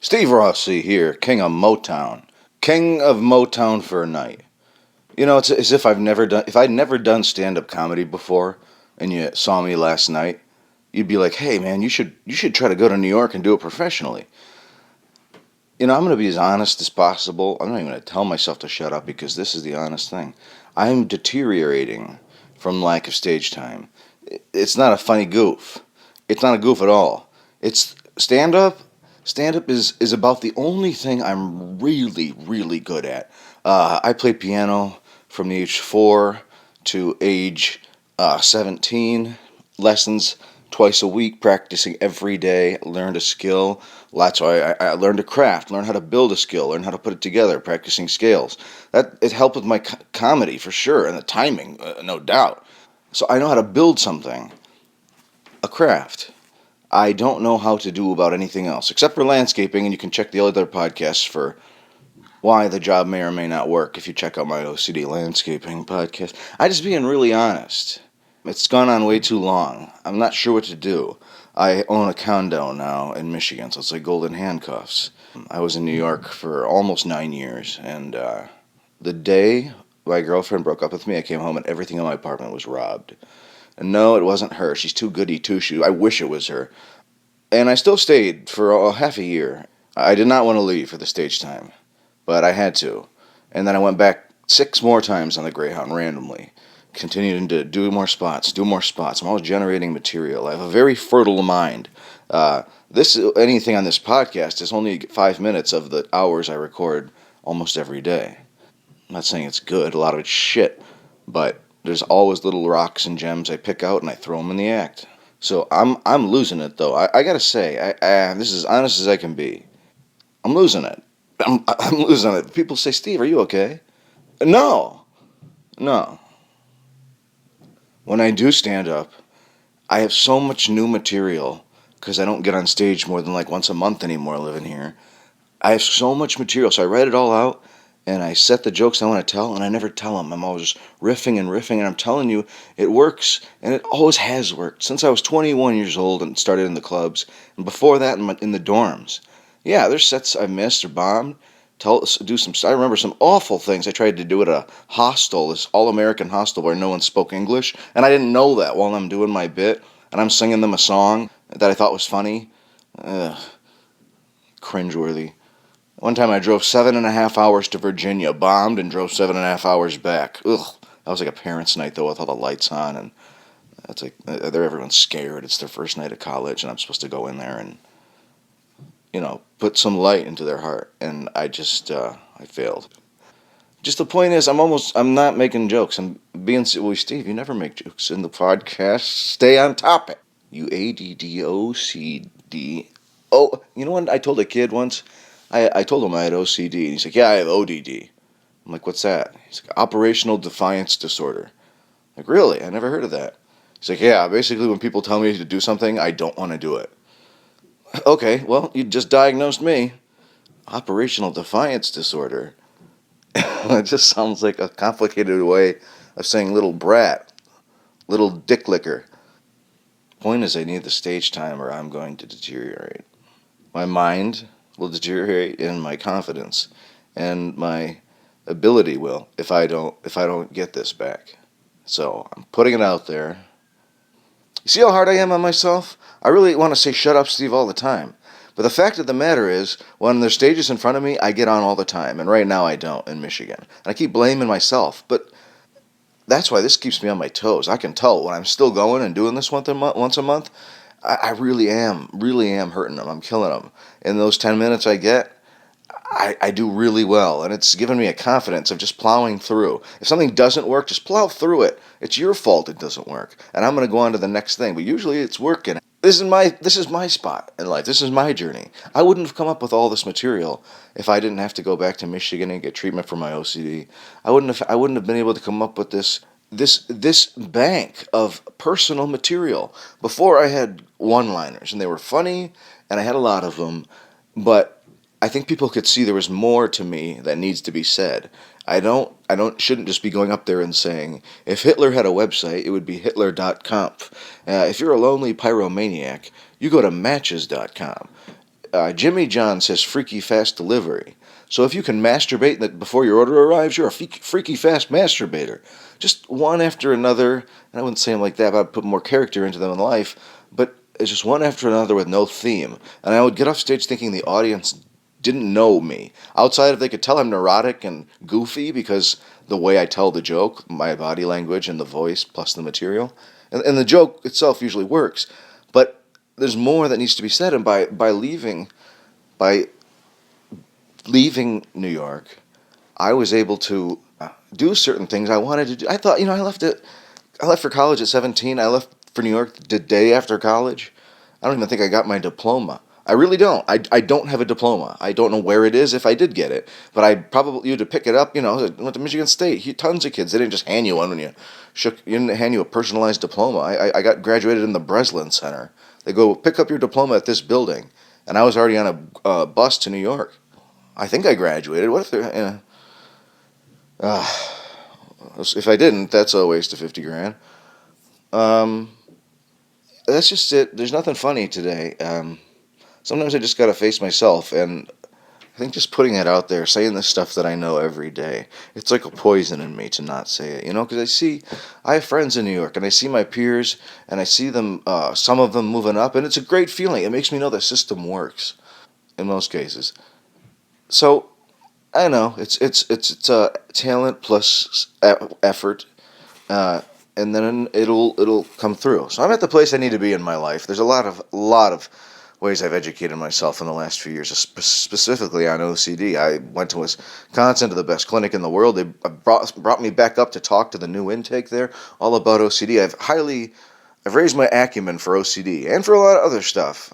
Steve Rossi here, King of Motown. King of Motown for a night. You know, it's as if I'd never done stand-up comedy before, and you saw me last night, you'd be like, "Hey, man, you should try to go to New York and do it professionally." You know, I'm going to be as honest as possible. I'm not even going to tell myself to shut up because this is the honest thing. I'm deteriorating from lack of stage time. It's not a funny goof. It's not a goof at all. It's stand-up. Stand-up is about the only thing I'm really, really good at. I played piano from the age 4 to age 17. Lessons twice a week, practicing every day. Learned a skill. That's why I learned a craft, learned how to build a skill, learned how to put it together, practicing scales. That it helped with my comedy for sure, and the timing, no doubt. So I know how to build something, a craft. I don't know how to do about anything else, except for landscaping, and you can check the other podcasts for why the job may or may not work if you check out my OCD landscaping podcast. I just being really honest. It's gone on way too long. I'm not sure what to do. I own a condo now in Michigan, so it's like golden handcuffs. I was in New York for almost 9 years, and the day my girlfriend broke up with me, I came home and everything in my apartment was robbed. And no, it wasn't her. She's too goody two shoes. I wish it was her. And I still stayed for half a year. I did not want to leave for the stage time, but I had to. And then I went back 6 more times on the Greyhound randomly, continuing to do more spots, do more spots. I'm always generating material. I have a very fertile mind. Anything on this podcast is only 5 minutes of the hours I record almost every day. I'm not saying it's good. A lot of it's shit, but there's always little rocks and gems I pick out and I throw them in the act. So I'm losing it though. I gotta say, this is as honest as I can be. I'm losing it. I'm losing it. People say, "Steve, are you okay?" No, no. When I do stand up, I have so much new material because I don't get on stage more than like once a month anymore living here. I have so much material, so I write it all out and I set the jokes I want to tell, and I never tell them. I'm always riffing and riffing, and I'm telling you, it works, and it always has worked since I was 21 years old and started in the clubs, and before that in the dorms. Yeah, there's sets I missed or bombed. I remember some awful things I tried to do at a hostel, this all-American hostel where no one spoke English, and I didn't know that while I'm doing my bit, and I'm singing them a song that I thought was funny. Ugh, cringeworthy. One time I drove 7.5 hours to Virginia, bombed, and drove 7.5 hours back. Ugh. That was like a parents' night, though, with all the lights on, and that's like everyone's scared. It's their first night of college, and I'm supposed to go in there and, put some light into their heart. And I failed. Just the point is, I'm not making jokes. I'm being, well, Steve, you never make jokes in the podcast. Stay on topic. You ADDOCD. Oh, you know what I told a kid once? I told him I had OCD, and he's like, "Yeah, I have ODD." I'm like, "What's that?" He's like, "Operational Defiance Disorder." I'm like, "Really? I never heard of that." He's like, "Yeah, basically when people tell me to do something, I don't want to do it." Okay, well, you just diagnosed me. Operational Defiance Disorder. It just sounds like a complicated way of saying little brat, little dick licker. Point is, I need the stage time or I'm going to deteriorate. My mind will deteriorate and my confidence and my ability will if I don't get this back. So I'm putting it out there. You see how hard I am on myself? I really want to say shut up, Steve, all the time. But the fact of the matter is, when there's stages in front of me, I get on all the time. And right now I don't in Michigan. And I keep blaming myself. But that's why this keeps me on my toes. I can tell when I'm still going and doing this once a month, I really am hurting them. I'm killing them. In those 10 minutes I get, I do really well, and it's given me a confidence of just plowing through. If something doesn't work, just plow through it. It's your fault it doesn't work, and I'm going to go on to the next thing. But usually it's working. This is my spot in life. This is my journey. I wouldn't have come up with all this material if I didn't have to go back to Michigan and get treatment for my OCD. I wouldn't have been able to come up with this bank of personal material. Before I had one-liners, and they were funny, and I had a lot of them, but I think people could see there was more to me that needs to be said. Shouldn't just be going up there and saying, if Hitler had a website, it would be hitler.conf. If you're a lonely pyromaniac, you go to matches.com. Jimmy John says freaky fast delivery. So if you can masturbate before your order arrives, you're a freaky fast masturbator. Just one after another, and I wouldn't say them like that, but I'd put more character into them in life, but it's just one after another with no theme. And I would get off stage thinking the audience didn't know me. Outside, if they could tell I'm neurotic and goofy because the way I tell the joke, my body language and the voice plus the material, and the joke itself usually works. But there's more that needs to be said, and by leaving New York, I was able to do certain things I wanted to do. I thought, I left for college at 17. I left for New York the day after college. I don't even think I got my diploma. I really don't. I don't have a diploma. I don't know where it is if I did get it. But I probably, you to pick it up, I went to Michigan State. Tons of kids. They didn't just hand you one when you didn't hand you a personalized diploma. I got graduated in the Breslin Center. They go, pick up your diploma at this building. And I was already on a bus to New York. I think I graduated. What if they're, if I didn't, that's a waste of 50 grand. Um, that's just it. There's nothing funny today. Sometimes I just gotta face myself, and I think just putting it out there, saying the stuff that I know every day, it's like a poison in me to not say it, because I have friends in New York, and I see my peers, and I see them, some of them moving up, and it's a great feeling. It makes me know the system works in most cases. So I know it's talent plus effort, uh, and then it'll come through. So I'm at the place I need to be in my life. There's a lot of ways I've educated myself in the last few years, specifically on OCD. I went to Wisconsin to the best clinic in the world. They brought me back up to talk to the new intake there, all about OCD. I've raised my acumen for OCD and for a lot of other stuff.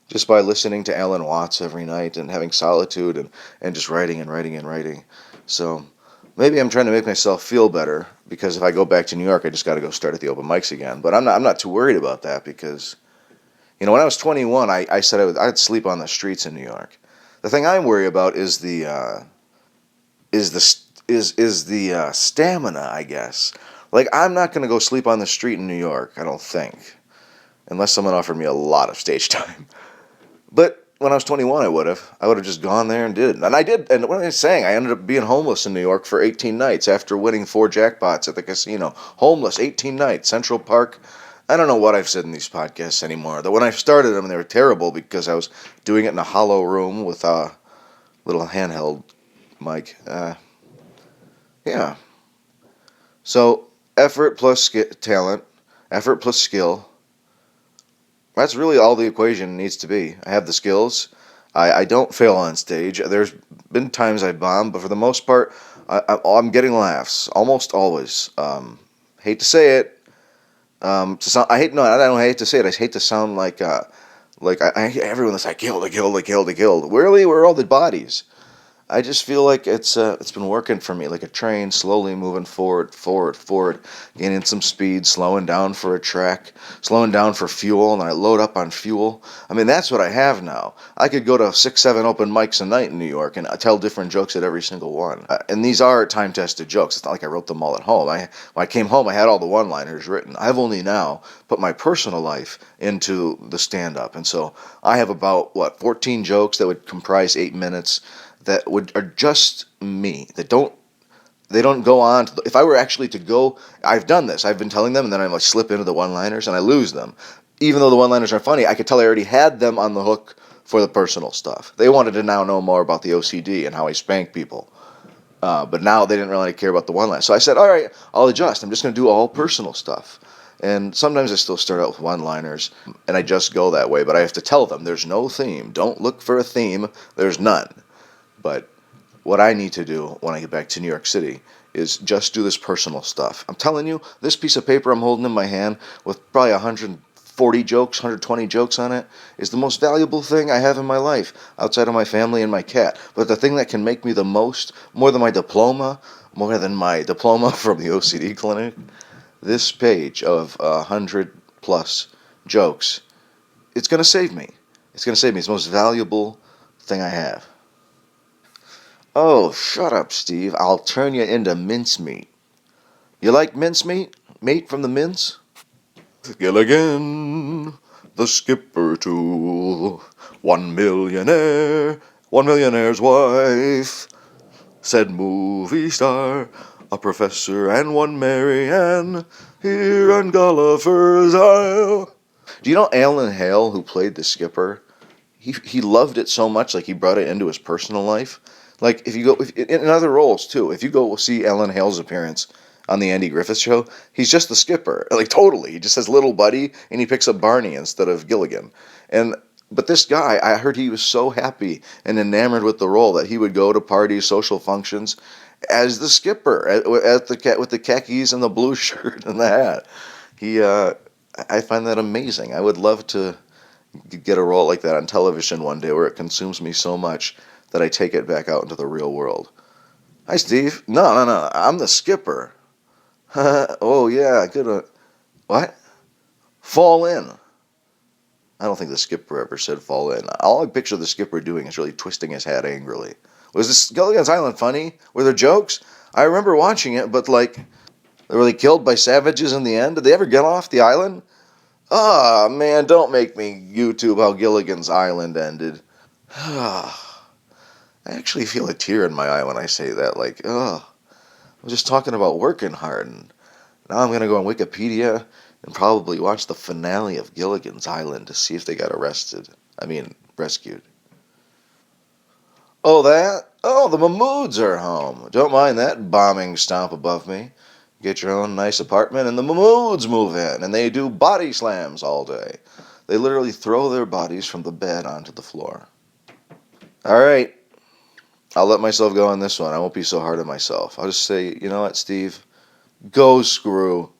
Just by listening to Alan Watts every night and having solitude and just writing and writing and writing. So maybe I'm trying to make myself feel better because if I go back to New York, I just got to go start at the open mics again. But I'm not too worried about that because when I was 21, I said I'd sleep on the streets in New York. The thing I worry about is the stamina, I guess. Like I'm not gonna go sleep on the street in New York. I don't think, unless someone offered me a lot of stage time. But when I was 21, I would have. I would have just gone there and did it. And I did. And what am I saying? I ended up being homeless in New York for 18 nights after winning 4 jackpots at the casino. Homeless, 18 nights, Central Park. I don't know what I've said in these podcasts anymore. Though when I started them, they were terrible because I was doing it in a hollow room with a little handheld mic. Yeah. So effort plus talent, effort plus skill. That's really all the equation needs to be. I have the skills. I don't fail on stage. There's been times I bomb, but for the most part, I'm getting laughs almost always. Hate to say it. I hate no, I don't hate to say it. I hate to sound like everyone that's like killed, killed, killed, killed. Really, where are all the bodies? I just feel like it's been working for me, like a train slowly moving forward, forward, forward, gaining some speed, slowing down for a track, slowing down for fuel, and I load up on fuel. I mean, that's what I have now. I could go to 6, 7 open mics a night in New York and tell different jokes at every single one. And these are time-tested jokes. It's not like I wrote them all at home. When I came home, I had all the one-liners written. I've only now put my personal life into the stand-up, and so I have about 14 jokes that would comprise 8 minutes that are just me, they don't go on to if I were actually to go, I've done this, I've been telling them, and then I like slip into the one-liners and I lose them. Even though the one-liners are funny, I could tell I already had them on the hook for the personal stuff. They wanted to now know more about the OCD and how I spank people, but now they didn't really care about the one-liners. So I said, all right, I'll adjust. I'm just going to do all personal stuff. And sometimes I still start out with one-liners, and I just go that way, but I have to tell them there's no theme. Don't look for a theme. There's none. But what I need to do when I get back to New York City is just do this personal stuff. I'm telling you, this piece of paper I'm holding in my hand with probably 140 jokes, 120 jokes on it is the most valuable thing I have in my life outside of my family and my cat. But the thing that can make me the most, more than my diploma from the OCD clinic, this page of 100 plus jokes, it's going to save me. It's going to save me. It's the most valuable thing I have. Oh, shut up, Steve. I'll turn you into mincemeat. You like mincemeat? Meat from the mince? Gilligan, the skipper too. One millionaire, one millionaire's wife, said movie star, a professor and one Marianne, here on Gulliver's Isle. Do you know Alan Hale, who played the skipper? He loved it so much, like he brought it into his personal life. Like if you go in other roles too, if you go see Alan Hale's appearance on the Andy Griffith Show, he's just the skipper, like totally. He just has little buddy, and he picks up Barney instead of Gilligan. And but this guy, I heard he was so happy and enamored with the role that he would go to parties, social functions, as the skipper at the with the khakis and the blue shirt and the hat. He, I find that amazing. I would love to get a role like that on television one day where it consumes me so much that I take it back out into the real world. Hi, Steve. No, no, no. I'm the skipper. Oh, yeah. Good. What? Fall in. I don't think the skipper ever said fall in. All I picture the skipper doing is really twisting his hat angrily. Was this Gilligan's Island funny? Were there jokes? I remember watching it, but like, were they killed by savages in the end? Did they ever get off the island? Ah, man, don't make me YouTube how Gilligan's Island ended. I actually feel a tear in my eye when I say that. Like, I'm just talking about working hard, and now I'm going to go on Wikipedia and probably watch the finale of Gilligan's Island to see if they got arrested. I mean, rescued. Oh, that? Oh, the Mahmoods are home. Don't mind that bombing stomp above me. Get your own nice apartment, and the Mahmoods move in, and they do body slams all day. They literally throw their bodies from the bed onto the floor. All right, I'll let myself go on this one. I won't be so hard on myself. I'll just say, you know what, Steve? Go screw.